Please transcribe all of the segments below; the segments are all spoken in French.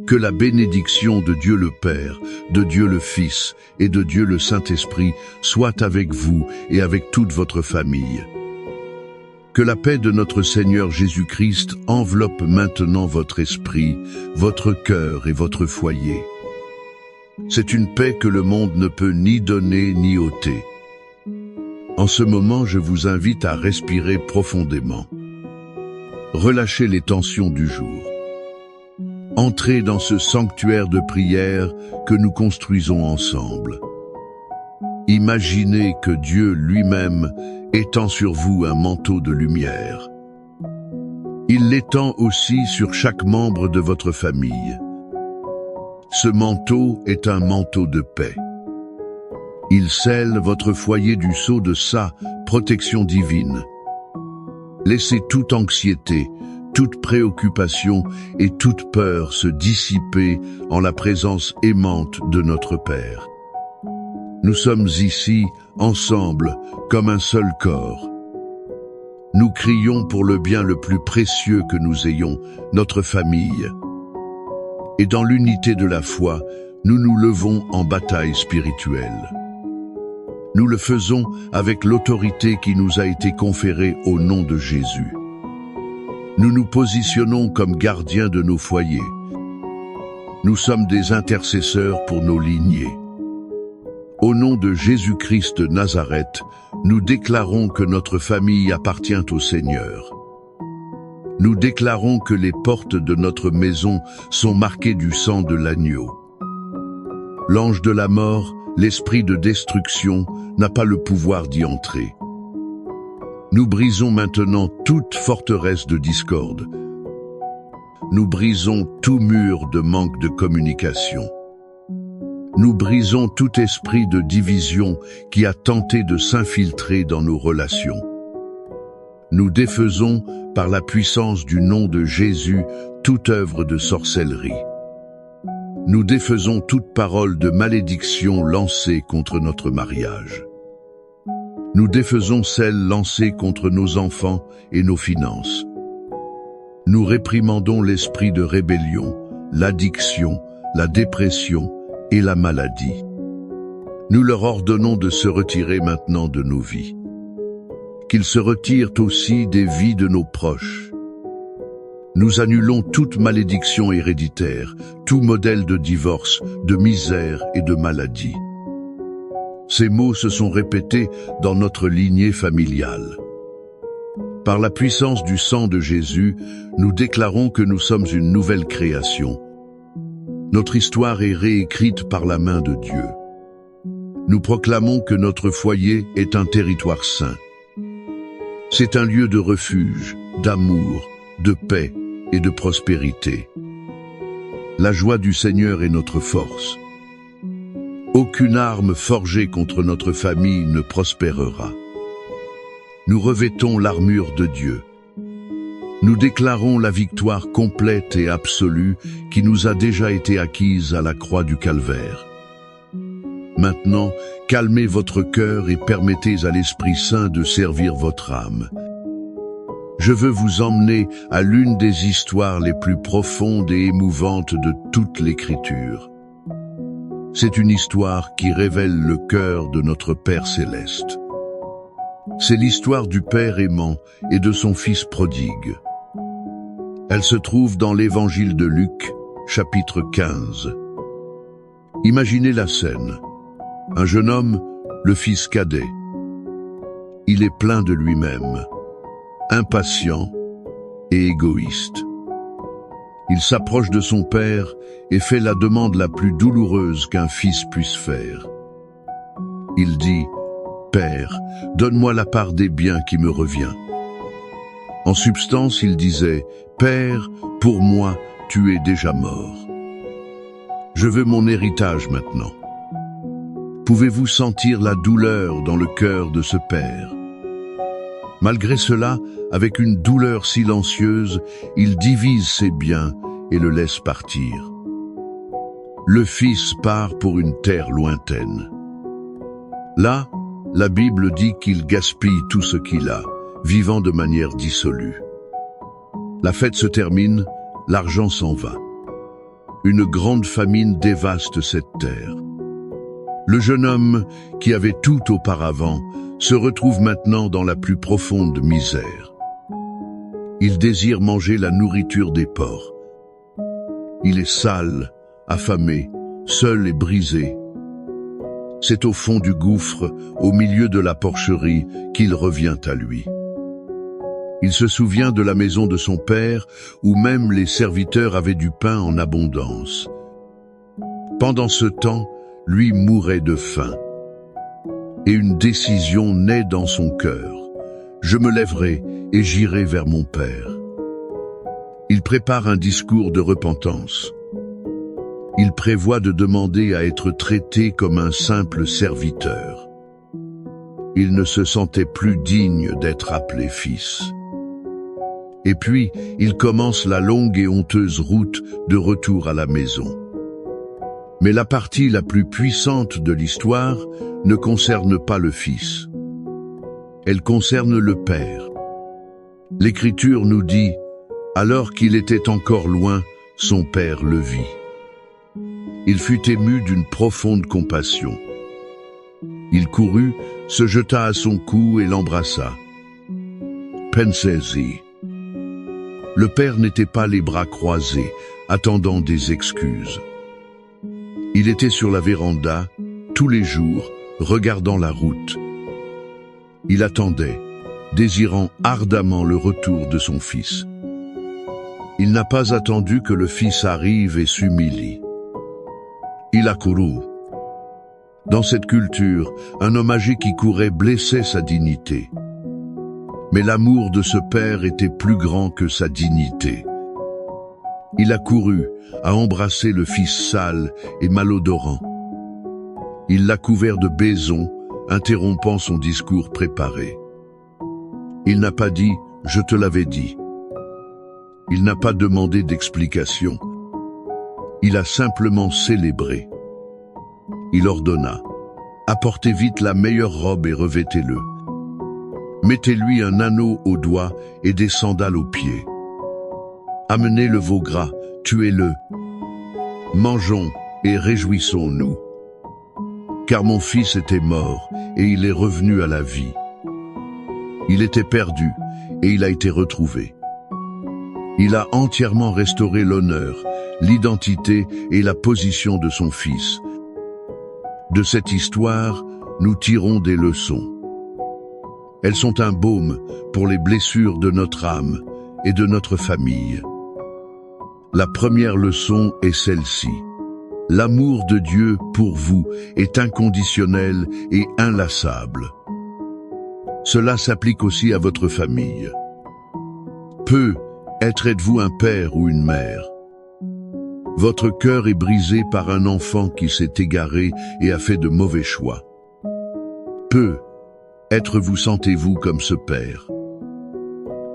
Que la bénédiction de Dieu le Père, de Dieu le Fils et de Dieu le Saint-Esprit soit avec vous et avec toute votre famille. Que la paix de notre Seigneur Jésus-Christ enveloppe maintenant votre esprit, votre cœur et votre foyer. C'est une paix que le monde ne peut ni donner ni ôter. En ce moment, je vous invite à respirer profondément. Relâchez les tensions du jour. Entrez dans ce sanctuaire de prière que nous construisons ensemble. Imaginez que Dieu lui-même étend sur vous un manteau de lumière. Il l'étend aussi sur chaque membre de votre famille. Ce manteau est un manteau de paix. Il scelle votre foyer du sceau de sa protection divine. Laissez toute anxiété, toute préoccupation et toute peur se dissiper en la présence aimante de notre Père. Nous sommes ici, ensemble, comme un seul corps. Nous crions pour le bien le plus précieux que nous ayons, notre famille. Et dans l'unité de la foi, nous nous levons en bataille spirituelle. Nous le faisons avec l'autorité qui nous a été conférée au nom de Jésus. Nous nous positionnons comme gardiens de nos foyers. Nous sommes des intercesseurs pour nos lignées. Au nom de Jésus-Christ de Nazareth, nous déclarons que notre famille appartient au Seigneur. Nous déclarons que les portes de notre maison sont marquées du sang de l'agneau. L'ange de la mort, l'esprit de destruction, n'a pas le pouvoir d'y entrer. Nous brisons maintenant toute forteresse de discorde. Nous brisons tout mur de manque de communication. Nous brisons tout esprit de division qui a tenté de s'infiltrer dans nos relations. Nous défaisons, par la puissance du nom de Jésus, toute œuvre de sorcellerie. Nous défaisons toute parole de malédiction lancée contre notre mariage. Nous défaisons celle lancée contre nos enfants et nos finances. Nous réprimandons l'esprit de rébellion, l'addiction, la dépression et la maladie. Nous leur ordonnons de se retirer maintenant de nos vies. Qu'ils se retirent aussi des vies de nos proches. Nous annulons toute malédiction héréditaire, tout modèle de divorce, de misère et de maladie. Ces mots se sont répétés dans notre lignée familiale. Par la puissance du sang de Jésus, nous déclarons que nous sommes une nouvelle création. Notre histoire est réécrite par la main de Dieu. Nous proclamons que notre foyer est un territoire saint. C'est un lieu de refuge, d'amour, de paix et de prospérité. La joie du Seigneur est notre force. Aucune arme forgée contre notre famille ne prospérera. Nous revêtons l'armure de Dieu. Nous déclarons la victoire complète et absolue qui nous a déjà été acquise à la croix du Calvaire. Maintenant, calmez votre cœur et permettez à l'Esprit Saint de servir votre âme. Je veux vous emmener à l'une des histoires les plus profondes et émouvantes de toute l'Écriture. C'est une histoire qui révèle le cœur de notre Père céleste. C'est l'histoire du Père aimant et de son Fils prodigue. Elle se trouve dans l'Évangile de Luc, chapitre 15. Imaginez la scène. Un jeune homme, le fils cadet. Il est plein de lui-même, impatient et égoïste. Il s'approche de son père et fait la demande la plus douloureuse qu'un fils puisse faire. Il dit « Père, donne-moi la part des biens qui me revient. » En substance, il disait « Père, pour moi, tu es déjà mort. Je veux mon héritage maintenant. » Pouvez-vous sentir la douleur dans le cœur de ce père? Malgré cela, avec une douleur silencieuse, il divise ses biens et le laisse partir. Le fils part pour une terre lointaine. Là, la Bible dit qu'il gaspille tout ce qu'il a, vivant de manière dissolue. La fête se termine, l'argent s'en va. Une grande famine dévaste cette terre. Le jeune homme, qui avait tout auparavant, se retrouve maintenant dans la plus profonde misère. Il désire manger la nourriture des porcs. Il est sale, affamé, seul et brisé. C'est au fond du gouffre, au milieu de la porcherie, qu'il revient à lui. Il se souvient de la maison de son père, où même les serviteurs avaient du pain en abondance. Pendant ce temps, lui mourait de faim. Et une décision naît dans son cœur. Je me lèverai et j'irai vers mon père. Il prépare un discours de repentance. Il prévoit de demander à être traité comme un simple serviteur. Il ne se sentait plus digne d'être appelé fils. Et puis, il commence la longue et honteuse route de retour à la maison. Mais la partie la plus puissante de l'histoire ne concerne pas le fils. Elle concerne le père. L'Écriture nous dit, alors qu'il était encore loin, son père le vit. Il fut ému d'une profonde compassion. Il courut, se jeta à son cou et l'embrassa. Pensez-y. Le père n'était pas les bras croisés, attendant des excuses. Il était sur la véranda, tous les jours, regardant la route. Il attendait, désirant ardemment le retour de son fils. Il n'a pas attendu que le fils arrive et s'humilie. Il a couru. Dans cette culture, un homme âgé qui courait blessait sa dignité. Mais l'amour de ce père était plus grand que sa dignité. Il a couru, a embrassé le fils sale et malodorant. Il l'a couvert de baisons, interrompant son discours préparé. Il n'a pas dit « je te l'avais dit ». Il n'a pas demandé d'explication. Il a simplement célébré. Il ordonna « apportez vite la meilleure robe et revêtez-le. Mettez-lui un anneau au doigt et des sandales aux pieds. Amenez le veau gras, tuez-le. Mangeons et réjouissons-nous. Car mon fils était mort et il est revenu à la vie. Il était perdu et il a été retrouvé. Il a entièrement restauré l'honneur, l'identité et la position de son fils. De cette histoire, nous tirons des leçons. Elles sont un baume pour les blessures de notre âme et de notre famille. La première leçon est celle-ci. L'amour de Dieu pour vous est inconditionnel et inlassable. Cela s'applique aussi à votre famille. Peut-être êtes-vous un père ou une mère. Votre cœur est brisé par un enfant qui s'est égaré et a fait de mauvais choix. Peut-être vous sentez-vous comme ce père.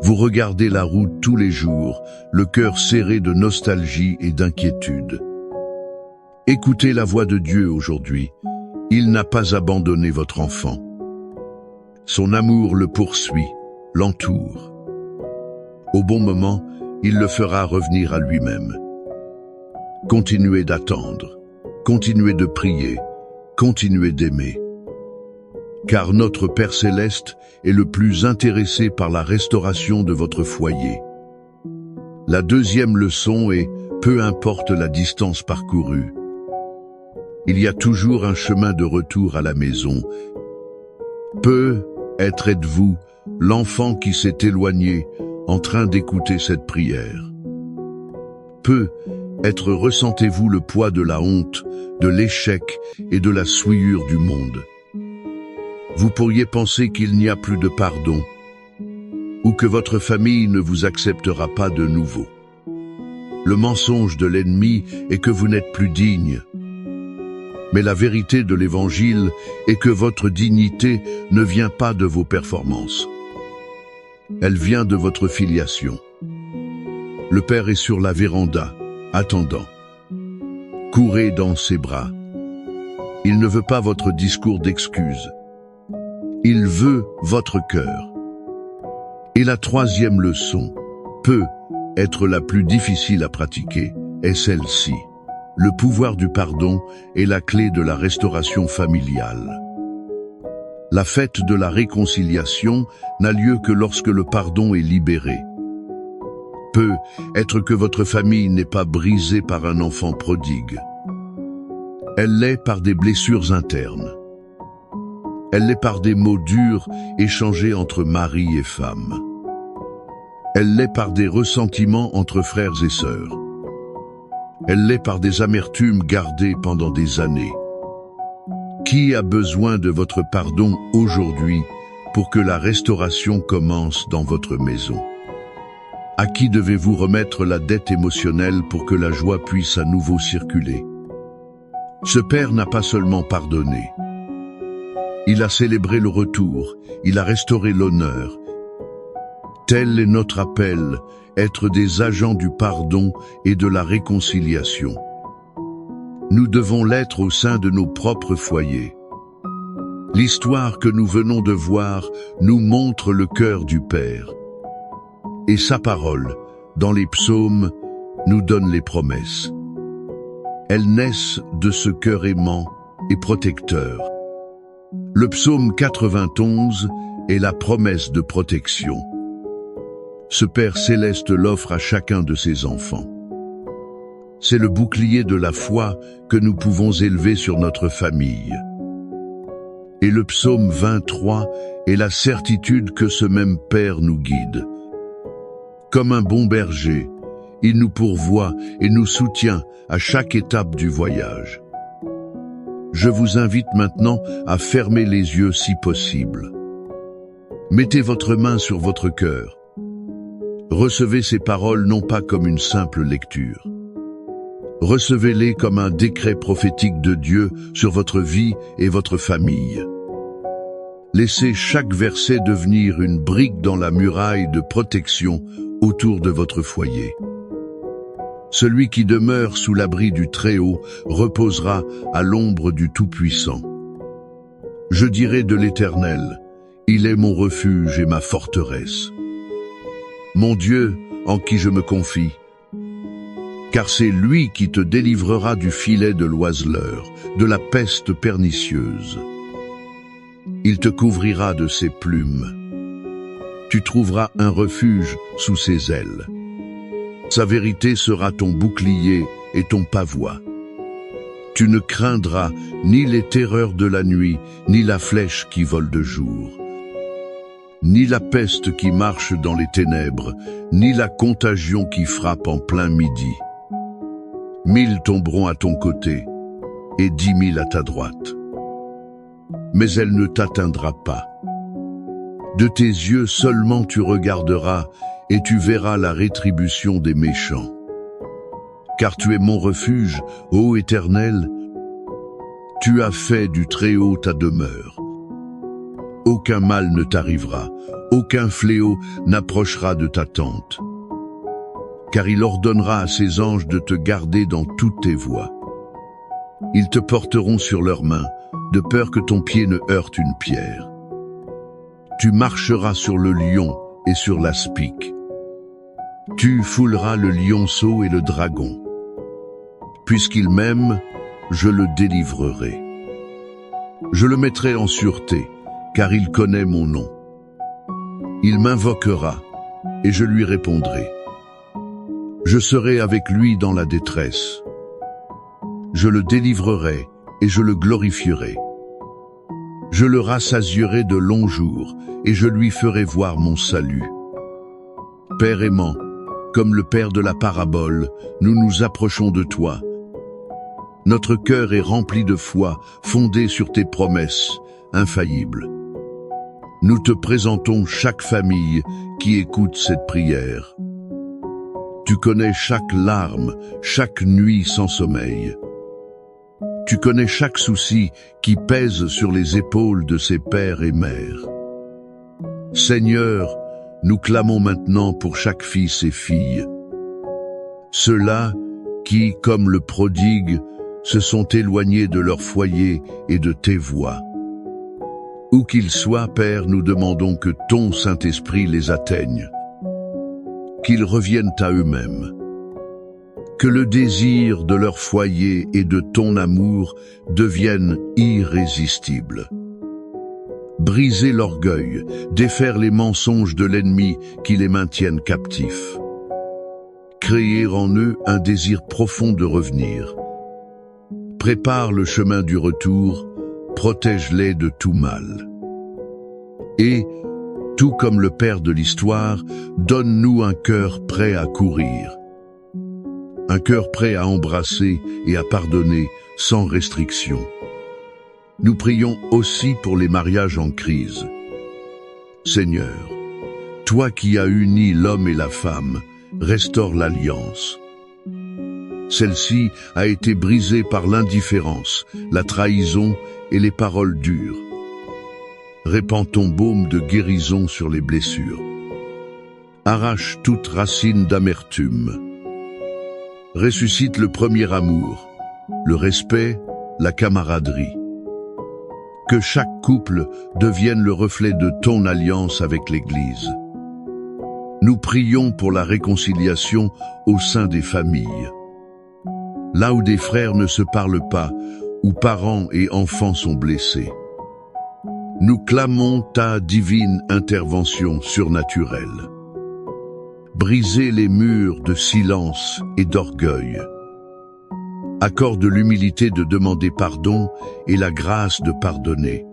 Vous regardez la route tous les jours, le cœur serré de nostalgie et d'inquiétude. Écoutez la voix de Dieu aujourd'hui. Il n'a pas abandonné votre enfant. Son amour le poursuit, l'entoure. Au bon moment, il le fera revenir à lui-même. Continuez d'attendre, continuez de prier, continuez d'aimer. Car notre Père Céleste est le plus intéressé par la restauration de votre foyer. La deuxième leçon est, peu importe la distance parcourue, il y a toujours un chemin de retour à la maison. Peut-être êtes-vous l'enfant qui s'est éloigné en train d'écouter cette prière. Peut-être ressentez-vous le poids de la honte, de l'échec et de la souillure du monde. Vous pourriez penser qu'il n'y a plus de pardon, ou que votre famille ne vous acceptera pas de nouveau. Le mensonge de l'ennemi est que vous n'êtes plus digne. Mais la vérité de l'Évangile est que votre dignité ne vient pas de vos performances. Elle vient de votre filiation. Le Père est sur la véranda, attendant. Courez dans ses bras. Il ne veut pas votre discours d'excuses. Il veut votre cœur. Et la troisième leçon, peut être la plus difficile à pratiquer, est celle-ci. le pouvoir du pardon est la clé de la restauration familiale. La fête de la réconciliation n'a lieu que lorsque le pardon est libéré. Peut être que votre famille n'est pas brisée par un enfant prodigue. Elle l'est par des blessures internes. Elle l'est par des mots durs échangés entre mari et femme. Elle l'est par des ressentiments entre frères et sœurs. Elle l'est par des amertumes gardées pendant des années. Qui a besoin de votre pardon aujourd'hui pour que la restauration commence dans votre maison? À qui devez-vous remettre la dette émotionnelle pour que la joie puisse à nouveau circuler? Ce père n'a pas seulement pardonné. Il a célébré le retour, il a restauré l'honneur. Tel est notre appel, être des agents du pardon et de la réconciliation. Nous devons l'être au sein de nos propres foyers. L'histoire que nous venons de voir nous montre le cœur du Père. Et sa parole, dans les psaumes, nous donne les promesses. Elles naissent de ce cœur aimant et protecteur. Le psaume 91 est la promesse de protection. Ce Père céleste l'offre à chacun de ses enfants. C'est le bouclier de la foi que nous pouvons élever sur notre famille. Et le psaume 23 est la certitude que ce même Père nous guide. Comme un bon berger, il nous pourvoit et nous soutient à chaque étape du voyage. Je vous invite maintenant à fermer les yeux si possible. Mettez votre main sur votre cœur. Recevez ces paroles non pas comme une simple lecture. Recevez-les comme un décret prophétique de Dieu sur votre vie et votre famille. Laissez chaque verset devenir une brique dans la muraille de protection autour de votre foyer. Celui qui demeure sous l'abri du Très-Haut reposera à l'ombre du Tout-Puissant. Je dirai de l'Éternel, il est mon refuge et ma forteresse. Mon Dieu, en qui je me confie, car c'est lui qui te délivrera du filet de l'oiseleur, de la peste pernicieuse. Il te couvrira de ses plumes. Tu trouveras un refuge sous ses ailes. Sa vérité sera ton bouclier et ton pavois. Tu ne craindras ni les terreurs de la nuit, ni la flèche qui vole de jour, ni la peste qui marche dans les ténèbres, ni la contagion qui frappe en plein midi. 1000 tomberont à ton côté, et 10 000 à ta droite. Mais elle ne t'atteindra pas. De tes yeux seulement tu regarderas, et tu verras la rétribution des méchants. Car tu es mon refuge, ô Éternel, tu as fait du Très-Haut ta demeure. Aucun mal ne t'arrivera, aucun fléau n'approchera de ta tente. Car il ordonnera à ses anges de te garder dans toutes tes voies. Ils te porteront sur leurs mains, de peur que ton pied ne heurte une pierre. Tu marcheras sur le lion et sur l'aspic. Tu fouleras le lionceau et le dragon. Puisqu'il m'aime, je le délivrerai. Je le mettrai en sûreté, car il connaît mon nom. Il m'invoquera, et je lui répondrai. Je serai avec lui dans la détresse. Je le délivrerai, et je le glorifierai. Je le rassasierai de longs jours, et je lui ferai voir mon salut. Père aimant, comme le Père de la parabole, nous nous approchons de toi. Notre cœur est rempli de foi, fondé sur tes promesses, infaillibles. Nous te présentons chaque famille qui écoute cette prière. Tu connais chaque larme, chaque nuit sans sommeil. Tu connais chaque souci qui pèse sur les épaules de ses pères et mères. Seigneur, nous clamons maintenant pour chaque fils et fille. Ceux-là qui, comme le prodigue, se sont éloignés de leur foyer et de tes voies. Où qu'ils soient, Père, nous demandons que ton Saint-Esprit les atteigne, qu'ils reviennent à eux-mêmes, Que le désir de leur foyer et de ton amour devienne irrésistible. Briser l'orgueil, défaire les mensonges de l'ennemi qui les maintiennent captifs. Créer en eux un désir profond de revenir. Prépare le chemin du retour, protège-les de tout mal. Et, tout comme le Père de l'histoire, donne-nous un cœur prêt à courir. Un cœur prêt à embrasser et à pardonner sans restriction. Nous prions aussi pour les mariages en crise. Seigneur, toi qui as uni l'homme et la femme, restaure l'alliance. Celle-ci a été brisée par l'indifférence, la trahison et les paroles dures. Répands ton baume de guérison sur les blessures. Arrache toute racine d'amertume. Ressuscite le premier amour, le respect, la camaraderie. Que chaque couple devienne le reflet de ton alliance avec l'Église. Nous prions pour la réconciliation au sein des familles. Là où des frères ne se parlent pas, où parents et enfants sont blessés. Nous clamons ta divine intervention surnaturelle. Brisez les murs de silence et d'orgueil. Accorde l'humilité de demander pardon et la grâce de pardonner.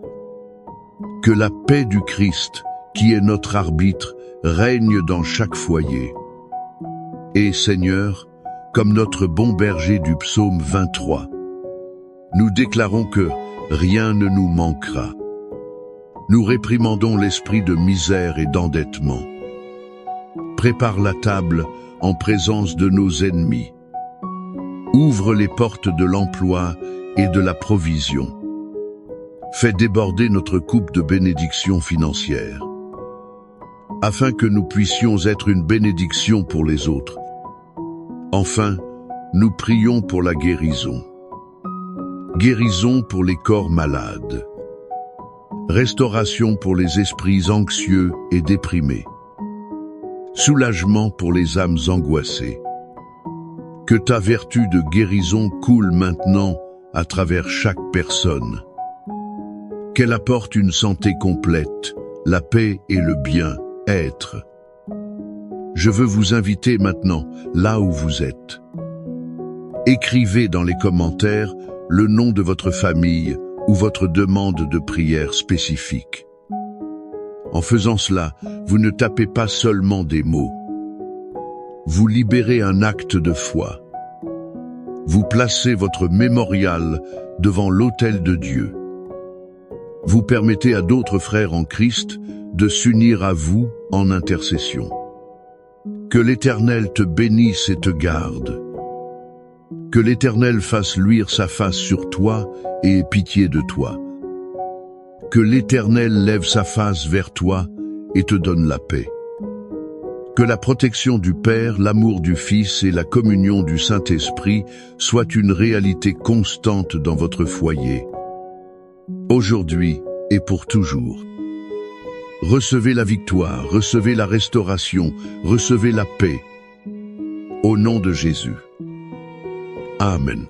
Que la paix du Christ, qui est notre arbitre, règne dans chaque foyer. Et Seigneur, comme notre bon berger du psaume 23, nous déclarons que rien ne nous manquera. Nous réprimandons l'esprit de misère et d'endettement. Prépare la table en présence de nos ennemis. Ouvre les portes de l'emploi et de la provision. Fais déborder notre coupe de bénédictions financières, afin que nous puissions être une bénédiction pour les autres. Enfin, nous prions pour la guérison. Guérison pour les corps malades. Restauration pour les esprits anxieux et déprimés. Soulagement pour les âmes angoissées. Que ta vertu de guérison coule maintenant à travers chaque personne. Qu'elle apporte une santé complète, la paix et le bien-être. Je veux vous inviter maintenant, là où vous êtes. Écrivez dans les commentaires le nom de votre famille ou votre demande de prière spécifique. En faisant cela, vous ne tapez pas seulement des mots. Vous libérez un acte de foi. Vous placez votre mémorial devant l'autel de Dieu. Vous permettez à d'autres frères en Christ de s'unir à vous en intercession. Que l'Éternel te bénisse et te garde. Que l'Éternel fasse luire sa face sur toi et ait pitié de toi. Que l'Éternel lève sa face vers toi et te donne la paix. Que la protection du Père, l'amour du Fils et la communion du Saint-Esprit soient une réalité constante dans votre foyer, aujourd'hui et pour toujours. Recevez la victoire, recevez la restauration, recevez la paix. Au nom de Jésus. Amen.